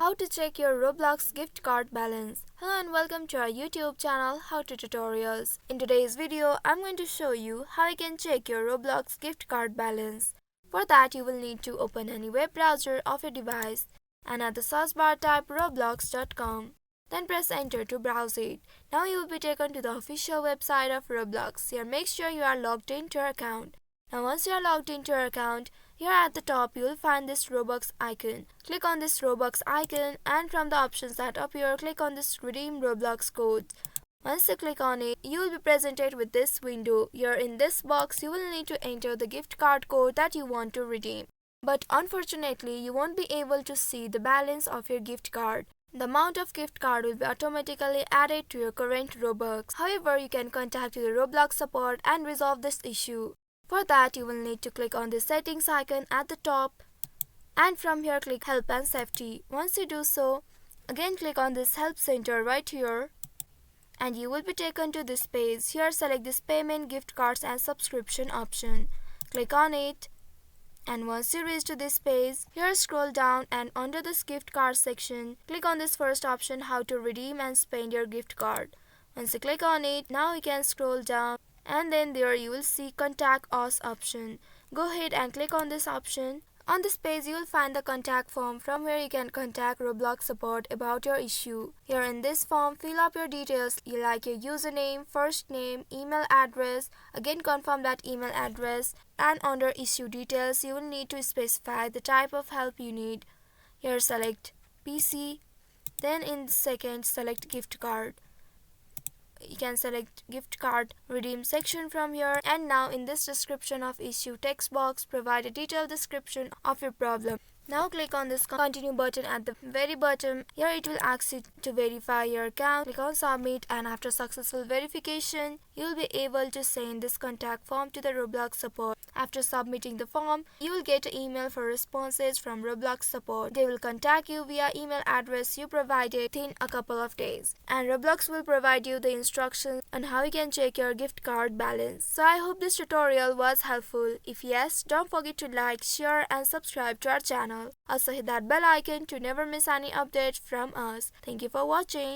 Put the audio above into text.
How to check your Roblox gift card balance. Hello and welcome to our YouTube channel How to Tutorials. In today's video, I'm going to show you how you can check your Roblox gift card balance. For that, you will need to open any web browser of your device and at the search bar type roblox.com. Then press enter to browse it. Now you will be taken to the official website of Roblox. Here make sure you are logged into your account. Now once you are logged into your account, here at the top you will find this Robux icon. Click on this Robux icon and from the options that appear, click on this redeem Roblox code. Once you click on it, you will be presented with this window. Here in this box, you will need to enter the gift card code that you want to redeem. But unfortunately, you won't be able to see the balance of your gift card. The amount of gift card will be automatically added to your current Robux. However, you can contact the Roblox support and resolve this issue. For that, you will need to click on the settings icon at the top and from here click help and safety. Once you do so, again click on this help center right here and you will be taken to this page. Here select this payment, gift cards and subscription option. Click on it. And once you reach to this page, here scroll down and under this gift card section, click on this first option, how to redeem and spend your gift card. Once you click on it, now you can scroll down and then there you will see contact us option. Go ahead and click on this option. On this page you will find the contact form from where you can contact Roblox support about your issue. Here in this form, fill up your details like your username, first name, email address, again confirm that email address, and under issue details you will need to specify the type of help you need. Here select PC, then in second select gift card. You can select gift card redeem section from here, and now in this description of issue text box provide a detailed description of your problem. Now click on this continue button at the very bottom. Here it will ask you to verify your account. Click on submit and after successful verification, you will be able to send this contact form to the Roblox support. After submitting the form, you will get an email for responses from Roblox support. They will contact you via email address you provided within a couple of days. And Roblox will provide you the instructions on how you can check your gift card balance. So I hope this tutorial was helpful. If yes, don't forget to like, share and subscribe to our channel. Also hit that bell icon to never miss any update from us. Thank you for watching.